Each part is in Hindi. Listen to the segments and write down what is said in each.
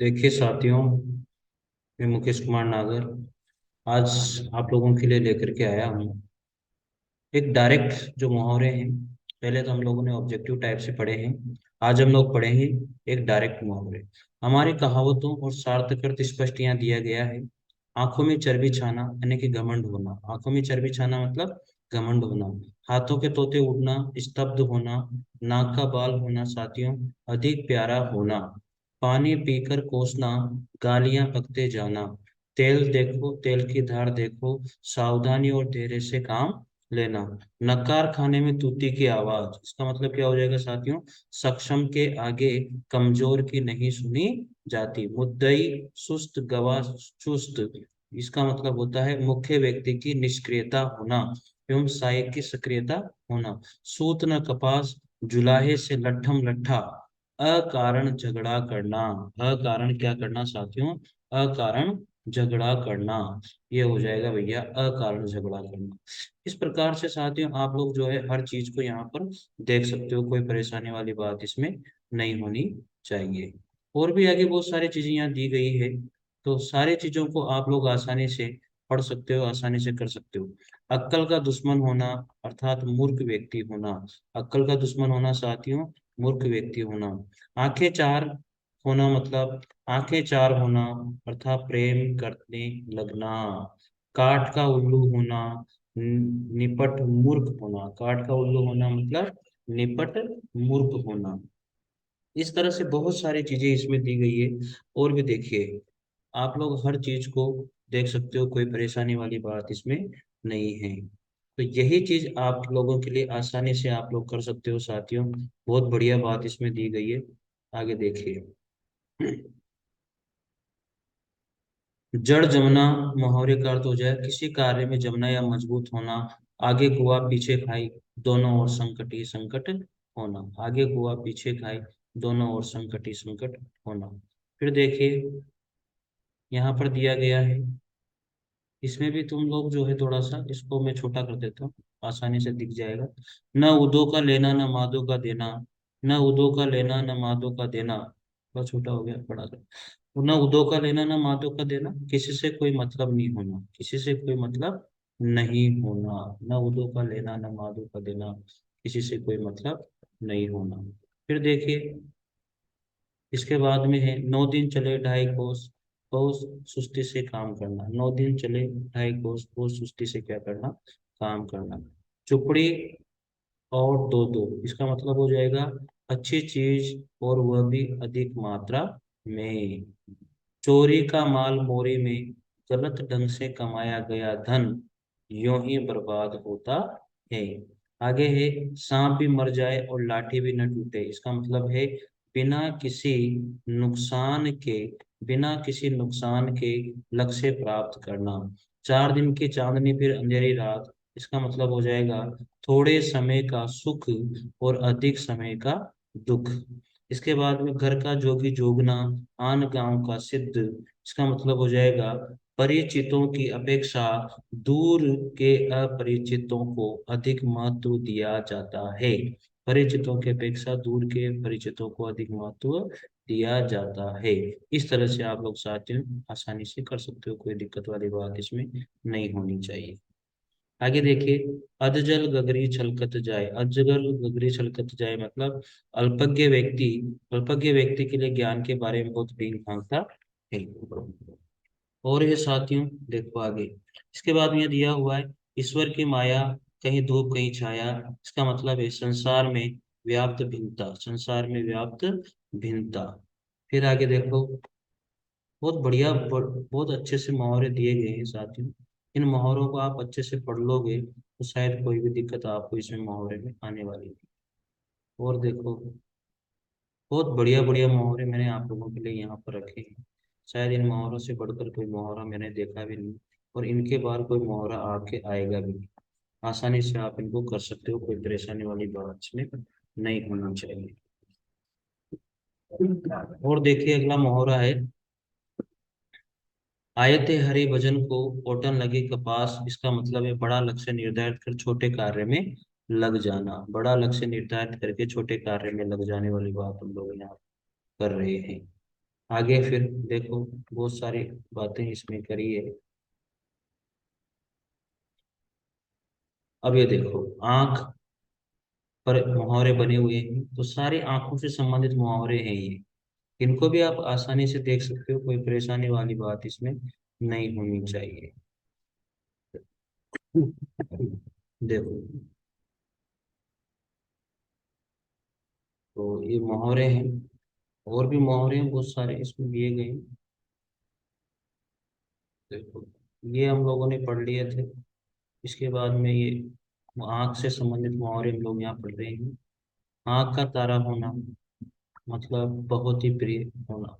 देखिए साथियों, मैं मुकेश कुमार नागर आज आप लोगों के लिए लेकर के आया हूँ एक डायरेक्ट जो मुहावरे हैं। पहले तो हम लोगों ने ऑब्जेक्टिव टाइप से पढ़े हैं। आज हम लोग पढ़ेंगे एक डायरेक्ट मुहावरे। हमारी कहावतों और सार्थक अर्थ स्पष्ट यहाँ दिया गया है। आंखों में चर्बी छाना यानी कि घमंड होना। आंखों में चर्बी छाना मतलब घमंड होना। हाथों के तोते उड़ना, स्तब्ध होना। नाक का बाल होना साथियों, अधिक प्यारा होना। पानी पीकर कोसना, गालियां बकते जाना। तेल देखो, तेल की धार देखो, सावधानी और धैर्य से काम लेना। नकार खाने में तूती की आवाज, इसका मतलब क्या हो जाएगा साथियों? सक्षम के आगे कमजोर की नहीं सुनी जाती। मुद्दई सुस्त, गवाह चुस्त, इसका मतलब होता है मुख्य व्यक्ति की निष्क्रियता होना एवं सहायक की सक्रियता होना। सूत न कपास, जुलाहे से लट्ठम लट्ठा। अकारण झगड़ा करना। अकारण क्या करना साथियों? अकारण झगड़ा करना। ये हो जाएगा भैया अकारण झगड़ा करना। इस प्रकार से साथियों आप लोग जो है हर चीज को यहाँ पर देख सकते हो, कोई परेशानी वाली बात इसमें नहीं होनी चाहिए। और भी आगे बहुत सारी चीजें यहाँ दी गई है, तो सारी चीजों को आप लोग आसानी से पढ़ सकते हो, आसानी से कर सकते हो। अक्कल का दुश्मन होना अर्थात मूर्ख व्यक्ति होना। अक्कल का दुश्मन होना साथियों, मूर्ख व्यक्ति होना। आंखें चार होना मतलब आंखें चार होना अर्थात प्रेम करने लगना। काठ का उल्लू होना, निपट मूर्ख होना। काठ का उल्लू होना मतलब निपट मूर्ख होना। इस तरह से बहुत सारी चीजें इसमें दी गई है। और भी देखिए, आप लोग हर चीज को देख सकते हो, कोई परेशानी वाली बात इसमें नहीं है। तो यही चीज आप लोगों के लिए आसानी से आप लोग कर सकते हो साथियों। बहुत बढ़िया बात इसमें दी गई है। आगे देखिए, जड़ जमना मुहावरे का अर्थ हो जाए किसी कार्य में जमना या मजबूत होना। आगे कुआ पीछे खाई, दोनों ओर संकट ही संकट होना। आगे कुआ पीछे खाई, दोनों ओर संकट ही संकट होना। फिर देखिए, यहाँ पर दिया गया है, इसमें भी तुम लोग जो है थोड़ा सा इसको मैं छोटा कर देता हूँ, आसानी से दिख जाएगा। न उदो का लेना न मादो का देना। न उदो का लेना न मादो का देना। बहुत छोटा हो गया, बड़ा कर। न उदो का लेना न मादो का देना, किसी से कोई मतलब नहीं होना। किसी से कोई मतलब नहीं होना। न उदो का लेना न मादो का देना, किसी से कोई मतलब नहीं होना। फिर देखिए, इसके बाद में है 9 दिन चले ढाई कोस, बहुत सुस्ती से काम करना। 9 दिन चले ढाई कोस, बहुत सुस्ती से क्या करना? काम करना। चुपड़ी और दो दो, इसका मतलब हो जाएगा अच्छी चीज और वह भी अधिक मात्रा में। चोरी का माल मोरी में, गलत ढंग से कमाया गया धन यूं ही बर्बाद होता है। आगे है सांप भी मर जाए और लाठी भी न टूटे, इसका मतलब है बिना किसी नुकसान के, बिना किसी नुकसान के लक्ष्य प्राप्त करना। 4 दिन की चांदनी फिर अंधेरी रात, इसका मतलब हो जाएगा थोड़े समय का सुख और अधिक समय का दुख। इसके बाद में घर का जोगी जोगना, आन गांव का सिद्ध, इसका मतलब हो जाएगा परिचितों की अपेक्षा दूर के अपरिचितों को अधिक महत्व दिया जाता है। परिचितों की अपेक्षा दूर के परिचितों को अधिक महत्व दिया जाता है। इस तरह से आप लोग साथियों आसानी से कर सकते हो, कोई दिक्कत वाली बात इसमें नहीं होनी चाहिए। आगे देखिए, अधजल गगरी छलकत जाए। अधजल गगरी छलकत जाए मतलब अल्पज्ञ व्यक्ति, अल्पज्ञ व्यक्ति के लिए ज्ञान के बारे में बहुत डींग भागता है। और ये साथियों देखो आगे, इसके बाद में ये दिया हुआ है ईश्वर की माया, कहीं धूप कहीं छाया। इसका मतलब है संसार में व्याप्त भिन्नता, संसार में व्याप्त भिन्नता। फिर आगे देखो, बहुत बढ़िया बहुत अच्छे से मुहावरे दिए गए हैं साथियों। इन मुहावरों को आप अच्छे से पढ़ लोगे तो शायद कोई भी दिक्कत आपको इसमें मुहावरे में आने वाली है। और देखो, बहुत बढ़िया बढ़िया मुहावरे मैंने आप लोगों के लिए यहाँ पर रखे हैं। शायद इन मुहावरों से बढ़कर कोई मुहावरा मैंने देखा भी नहीं, और इनके बाद कोई मुहावरा आपके आएगा भी नहीं। आसानी से आप इनको कर सकते हो, कोई परेशानी वाली बात इसमें नहीं होना चाहिए। और देखिए, अगला मुहावरा है आयते हरि भजन को ओटन लगे कपास। इसका मतलब है बड़ा लक्ष्य निर्धारित कर छोटे कार्य में लग जाना। बड़ा लक्ष्य निर्धारित करके छोटे कार्य में लग जाने वाली बात हम लोग यहाँ कर रहे हैं। आगे फिर देखो, बहुत सारी बातें इसमें करी है। अब ये देखो, आंख पर मुहावरे बने हुए हैं, तो सारे आंखों से संबंधित मुहावरे हैं ये। इनको भी आप आसानी से देख सकते हो, कोई परेशानी वाली बात इसमें नहीं होनी चाहिए। देखो, तो ये मुहावरे हैं, और भी मुहावरे हैं बहुत सारे इसमें दिए गए हैं। देखो, ये हम लोगों ने पढ़ लिए थे। इसके बाद में ये आँख से संबंधित मुहावरे हम लोग यहाँ पढ़ रहे हैं। आँख का तारा होना मतलब बहुत ही प्रिय होना।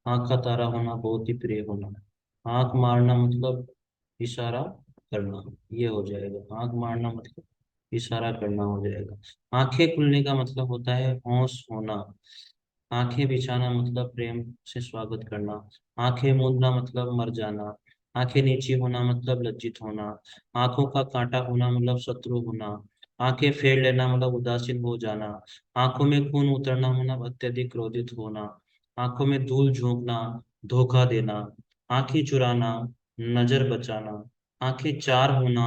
आँख का तारा होना बहुत ही प्रिय होना। आँख मारना मतलब इशारा करना, ये हो जाएगा। आँख मारना मतलब इशारा करना हो जाएगा। आंखें खुलने का मतलब होता है होश होना। आंखें बिछाना मतलब प्रेम से स्वागत करना। आंखें मूंदना मतलब मर जाना। आंखें नीची होना मतलब लज्जित होना। आंखों का कांटा होना मतलब शत्रु होना। आंखें फेर लेना मतलब उदासीन हो जाना। आंखों में खून उतरना मतलब अत्यधिक क्रोधित होना। आंखों में धूल झोंकना, धोखा देना। आंखें चुराना, नजर बचाना। आंखें चार होना,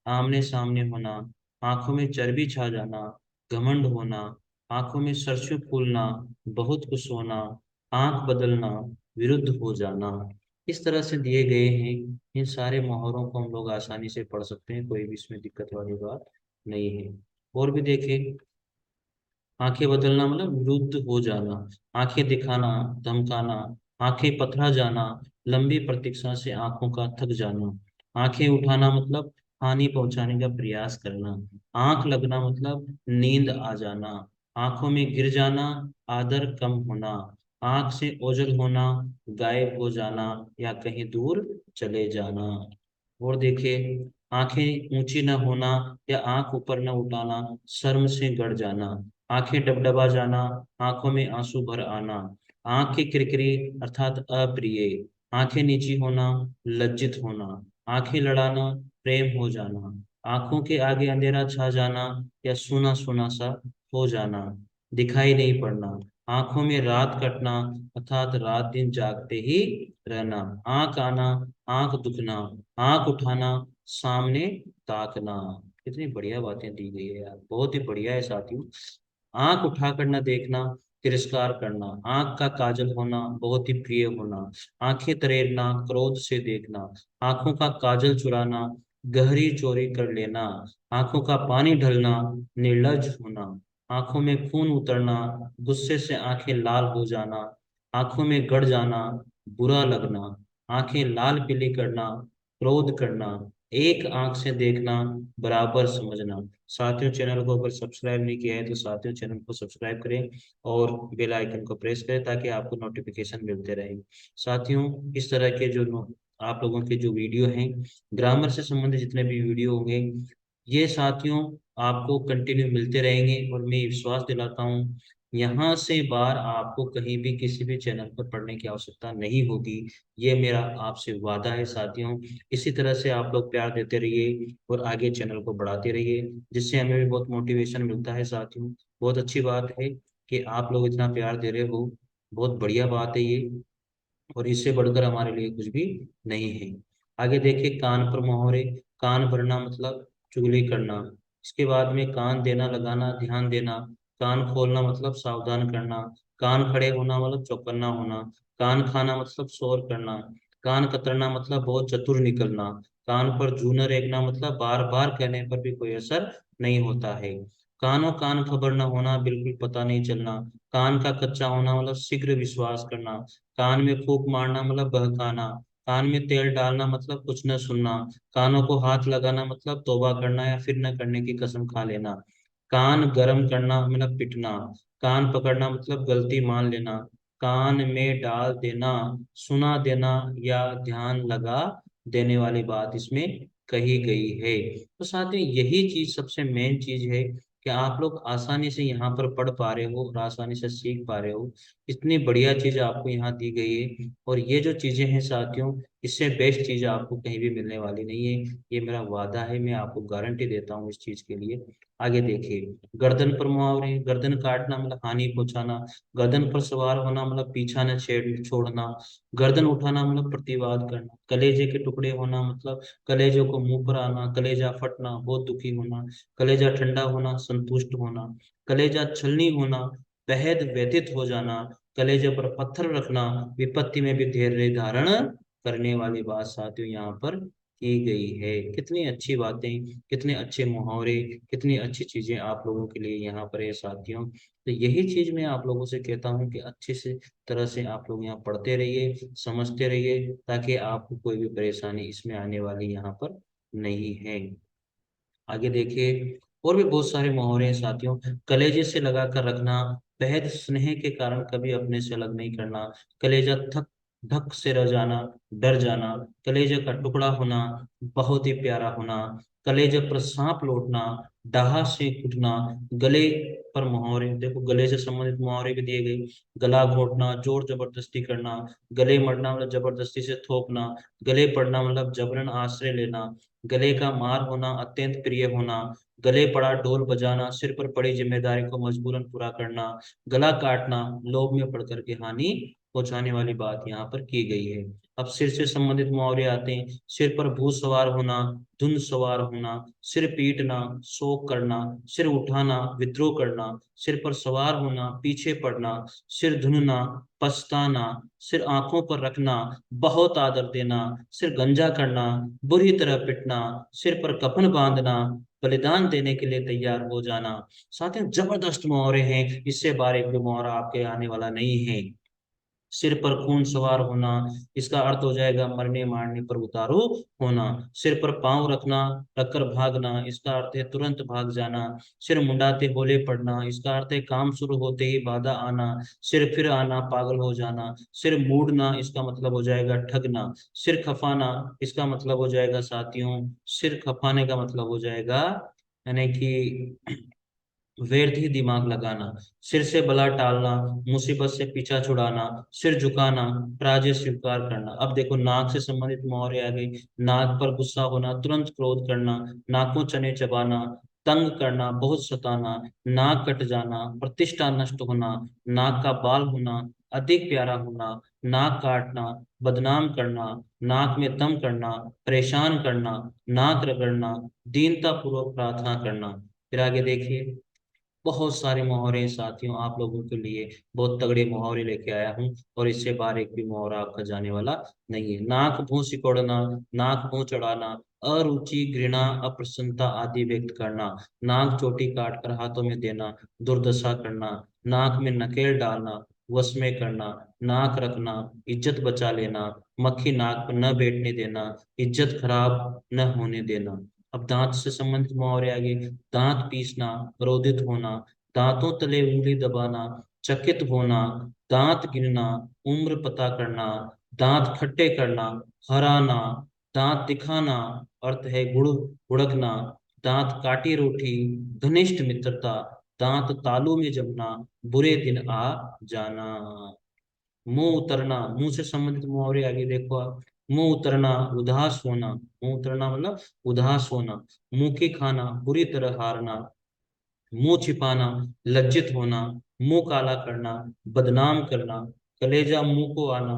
आमने सामने होना। आंखों में चर्बी छा जाना, घमंड होना। आंखों में सरसों फूलना, बहुत कुछ होना। आंख बदलना, विरुद्ध हो जाना। इस तरह से दिए गए हैं। इन सारे मुहावरों को हम लोग आसानी से पढ़ सकते हैं, कोई भी इसमें दिक्कत वाली बात नहीं है। और भी देखें, आंखें बदलना मतलब विरुद्ध हो जाना। आंखें दिखाना, धमकाना। आंखें पथरा जाना, लंबी प्रतीक्षा से आंखों का थक जाना। आंखें उठाना मतलब हानि पहुंचाने का प्रयास करना। आंख लगना मतलब नींद आ जाना। आंखों में गिर जाना, आदर कम होना। आंख से ओझल होना, गायब हो जाना या कहीं दूर चले जाना। और देखिए, आंखें ऊंची न होना या आंख ऊपर न उठाना, शर्म से गड़ जाना। आंखें डबडबा जाना, आंखों में आंसू भर आना। आंख की किरकिरी अर्थात अप्रिय। आंखें नीची होना, लज्जित होना। आंखें लड़ाना, प्रेम हो जाना। आंखों के आगे अंधेरा छा जाना या सूना सूना सा हो जाना, दिखाई नहीं पड़ना। आंखों में रात कटना अर्थात रात दिन जागते ही रहना। आंख आना, आंख दुखना। आंख उठाना, सामने ताकना। कितनी बढ़िया बातें दी गई है यार, बहुत ही बढ़िया है साथियों। आंख उठाकर न देखना, तिरस्कार करना। आंख का काजल होना, बहुत ही प्रिय होना। आंखें तरेरना, क्रोध से देखना। आंखों का काजल चुराना, गहरी चोरी कर लेना। आंखों का पानी ढलना, निर्लज होना। आंखों में खून उतरना, गुस्से से आंखें लाल हो जाना। आंखों में गड़ जाना, बुरा लगना। आंखें लाल पीली करना, क्रोध करना। एक आंख से देखना, बराबर समझना। साथियों, चैनल को अगर सब्सक्राइब नहीं किया है तो साथियों चैनल को सब्सक्राइब करें और बेल आइकन को प्रेस करें ताकि आपको नोटिफिकेशन मिलते रहे। साथियों, इस तरह के जो आप लोगों के जो वीडियो हैं, ग्रामर से संबंधित जितने भी वीडियो होंगे, ये साथियों आपको कंटिन्यू मिलते रहेंगे। और मैं विश्वास दिलाता हूँ, यहाँ से बाहर आपको कहीं भी किसी भी चैनल पर पढ़ने की आवश्यकता नहीं होगी। ये मेरा आपसे वादा है साथियों। इसी तरह से आप लोग प्यार देते रहिए और आगे चैनल को बढ़ाते रहिए, जिससे हमें भी बहुत मोटिवेशन मिलता है साथियों। बहुत अच्छी बात है कि आप लोग इतना प्यार दे रहे हो, बहुत बढ़िया बात है ये। और इससे बढ़कर हमारे लिए कुछ भी नहीं है। आगे देखिए, कान पर मोहरे। कान भरना मतलब चुगली करना। इसके बाद में कान देना, लगाना, ध्यान देना। कान खोलना मतलब सावधान करना। कान खड़े होना मतलब चौकन्ना होना। कान खाना मतलब शोर करना। कान कतरना मतलब बहुत चतुर निकलना। कान पर जूना रेखना मतलब बार बार कहने पर भी कोई असर नहीं होता है। कानों कान खबर न होना, बिल्कुल पता नहीं चलना। कान का कच्चा होना मतलब शीघ्र विश्वास करना। कान में फूंक मारना मतलब बहकाना। कान में तेल डालना मतलब कुछ न सुनना। कानों को हाथ लगाना मतलब तौबा करना या फिर न करने की कसम खा लेना। कान गर्म करना मतलब पिटना। कान पकड़ना मतलब गलती मान लेना। कान में डाल देना, सुना देना या ध्यान लगा देने वाली बात इसमें कही गई है। तो साथ ही यही चीज सबसे मेन चीज है कि आप लोग आसानी से यहाँ पर पढ़ पा रहे हो और आसानी से सीख पा रहे हो। इतनी बढ़िया चीज आपको यहाँ दी गई है, और ये जो चीजें हैं साथियों, इससे बेस्ट चीज आपको कहीं भी मिलने वाली नहीं है। ये मेरा वादा है, मैं आपको गारंटी देता हूँ इस चीज के लिए। आगे देखिए, गर्दन पर मुहावरे। गर्दन काटना मतलब हानि पहुंचाना। गर्दन पर सवार होना मतलब पीछा न छेड़ छोड़ना। गर्दन उठाना मतलब प्रतिवाद करना। कलेजे के टुकड़े होना मतलब कलेजों को मुंह पर आना। कलेजा फटना, बहुत दुखी होना। कलेजा ठंडा होना, संतुष्ट होना। कलेजा छलनी होना, बेहद व्यथित हो जाना। कलेजे पर पत्थर रखना, विपत्ति में भी धैर्य धारण करने वाली बात साथियों यहाँ पर की गई है। कितनी अच्छी बातें, कितने अच्छे मुहावरे, कितनी अच्छी चीजें आप लोगों के लिए यहाँ पर है साथियों। तो यही चीज मैं आप लोगों से कहता हूँ कि अच्छे से तरह से आप लोग यहाँ पढ़ते रहिए, समझते रहिए, ताकि आपको कोई भी परेशानी इसमें आने वाली यहाँ पर नहीं है। आगे देखिए, और भी बहुत सारे मुहावरे हैं साथियों। कलेजे से लगा कर रखना, बेहद स्नेह के कारण कभी अपने से अलग नहीं करना। कलेजा थक ढक से रह जाना, डर जाना। कलेजे का टुकड़ा होना, बहुत ही प्यारा होना। कलेजे पर सांप लौटना, डाहा से कुटना। गले पर मुहावरे, देखो गले से संबंधित मुहावरे भी दिए गए। गला घोटना, जोर जबरदस्ती करना। गले मरना मतलब जबरदस्ती से थोपना। गले पड़ना मतलब जबरन आश्रय लेना। गले का मार होना, अत्यंत प्रिय होना। गले पड़ा ढोल बजाना, सिर पर पड़ी जिम्मेदारी को मजबूरन पूरा करना। गला काटना, लोभ में पड़ करके हानि पहुंचाने वाली बात यहाँ पर की गई है। अब सिर से संबंधित मुहावरे आते हैं। सिर पर भूत सवार होना, धुंध सवार होना। सिर पीटना, शोक करना। सिर उठाना, विद्रोह करना। सिर पर सवार होना, पीछे पड़ना। सिर धुनना, पछताना। सिर आंखों पर रखना, बहुत आदर देना। सिर गंजा करना, बुरी तरह पिटना। सिर पर कफन बांधना, बलिदान देने के लिए तैयार हो जाना। साथियों, जबरदस्त मुहावरे हैं, इससे बारीक भी मुहावरा आपके आने वाला नहीं है। सिर पर खून सवार होना, इसका अर्थ हो जाएगा मरने मारने पर उतारू होना। सिर पर पांव रखना, रखकर भागना, इसका अर्थ है तुरंत भाग जाना। सिर मुंडाते होले पड़ना, इसका अर्थ है काम शुरू होते ही बाधा आना। सिर फिर आना, पागल हो जाना। सिर मूडना, इसका मतलब हो जाएगा ठगना। सिर खफाना, इसका मतलब हो जाएगा साथियों, सिर खपाने का मतलब हो जाएगा यानी कि व्यर्थ ही दिमाग लगाना। सिर से बला टालना, मुसीबत से पीछा छुड़ाना। सिर झुकाना, पराजय स्वीकार करना। अब देखो, नाक से संबंधित मुहावरे आ गई। नाक पर गुस्सा होना, तुरंत क्रोध करना। नाकों चने चबाना, तंग करना, बहुत सताना। नाक कट जाना, प्रतिष्ठा नष्ट होना। नाक का बाल होना, अधिक प्यारा होना। नाक काटना, बदनाम करना। नाक में दम करना, परेशान करना। नाक रगड़ना, दीनता पूर्वक प्रार्थना करना। फिर आगे देखिए, बहुत सारे मुहावरे हैं साथियों, आप लोगों के लिए बहुत तगड़े मुहावरे लेके आया हूँ, और इससे बाहर एक भी मुहावरा आपका जाने वाला नहीं है। नाक मुंह सिकोड़ना, नाक मुंह चढ़ाना। अरुचि, घृणा, अप्रसन्नता आदि व्यक्त करना। नाक चोटी काट कर हाथों में देना, दुर्दशा करना। नाक में नकेल डालना, वश में करना। नाक रखना, इज्जत बचा लेना। मक्खी नाक पर न बैठने देना, इज्जत खराब न होने देना। अब दांत से संबंधित मुहावरे आगे। दांत पीसना, क्रोधित होना। दांतों तले उंगली दबाना, चकित होना। दांत गिनना, उम्र पता करना। दांत खट्टे करना, हराना। दांत दिखाना, अर्थ है गुड़ गुड़कना। दांत काटी रोटी, घनिष्ठ मित्रता। दांत तालू में जमना, बुरे दिन आ जाना। मुंह उतरना, मुंह से संबंधित मुहावरे आगे देखो आप। मुंह उतरना, उदास होना। मुंह उतरना मतलब उदास होना। मुंह की खाना, बुरी तरह हारना। मुंह छिपाना, लज्जित होना। मुंह काला करना, बदनाम करना। कलेजा मुंह को आना,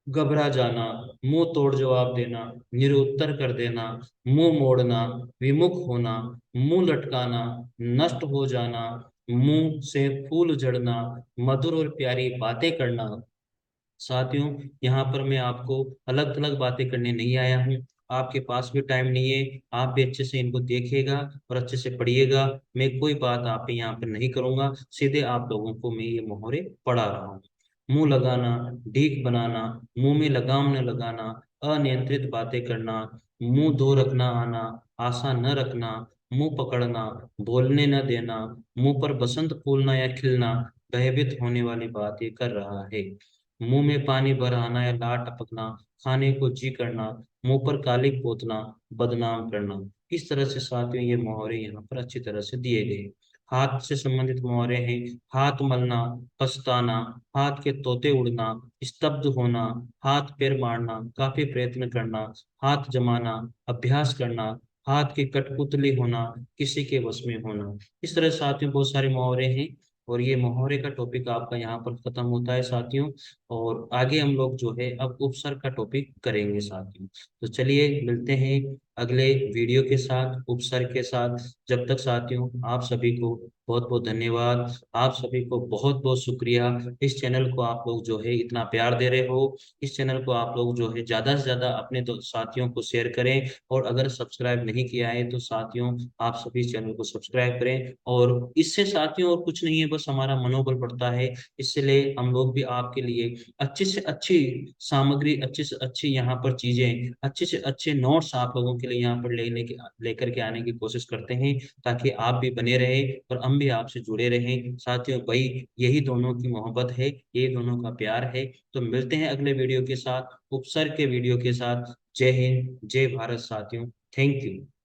घबरा जाना। मुंह तोड़ जवाब देना, निरुत्तर कर देना। मुंह मोड़ना, विमुख होना। मुंह लटकाना, नष्ट हो जाना। मुंह से फूल झड़ना, मधुर और प्यारी बातें करना। साथियों, यहाँ पर मैं आपको अलग अलग बातें करने नहीं आया हूँ। आपके पास भी टाइम नहीं है, आप भी अच्छे से इनको देखिएगा और अच्छे से पढ़िएगा। मैं कोई बात आप पे यहाँ पर नहीं करूंगा, सीधे आप लोगों को मैं ये मोहरे पढ़ा रहा हूँ। मुंह लगाना, ढीक बनाना। मुंह में लगाम न लगाना, अनियंत्रित बातें करना। मुंह धो रखना आना, आशा न रखना। मुंह पकड़ना, बोलने न देना। मुंह पर बसंत फूलना या खिलना, भयभीत होने वाली बात ये कर रहा है। मुंह में पानी भर आना या लार टपकना, खाने को जी करना। मुंह पर कालिक पोतना, बदनाम करना। इस तरह से साथियों ये मुहावरे यहाँ पर अच्छी तरह से दिए गए। हाथ से संबंधित मुहावरे हैं। हाथ मलना, पछताना, हाथ के तोते उड़ना, स्तब्ध होना, हाथ पैर मारना, काफी प्रयत्न करना, हाथ जमाना, अभ्यास करना, हाथ की कठपुतली होना, किसी के वश में होना। इस तरह साथियों बहुत सारे मुहावरे हैं। और ये मुहावरे का टॉपिक आपका यहाँ पर खत्म होता है साथियों। और आगे हम लोग जो है अब उपसर्ग का टॉपिक करेंगे साथियों। तो चलिए मिलते हैं अगले वीडियो के साथ, उपसर्ग के साथ। जब तक साथियों, आप सभी को बहुत बहुत धन्यवाद। आप सभी को बहुत बहुत शुक्रिया। इस चैनल को आप लोग जो है इतना प्यार दे रहे हो। इस चैनल को आप लोग जो है ज्यादा से ज्यादा अपने साथियों को शेयर करें। और अगर सब्सक्राइब नहीं किया है तो साथियों, आप सभी चैनल को सब्सक्राइब करें। और इससे साथियों और कुछ नहीं है, बस हमारा मनोबल बढ़ता है। इसलिए हम लोग भी आपके लिए अच्छी से अच्छी सामग्री, अच्छी से अच्छी यहाँ पर चीजें, अच्छे से अच्छे नोट्स आप लोगों के लिए यहाँ पर लेकर के आने की कोशिश करते हैं, ताकि आप भी बने रहे और हम भी आपसे जुड़े रहें साथियों। भाई यही दोनों की मोहब्बत है, यही दोनों का प्यार है। तो मिलते हैं अगले वीडियो के साथ, उपसर्ग के वीडियो के साथ। जय हिंद, जय भारत साथियों। Thank you.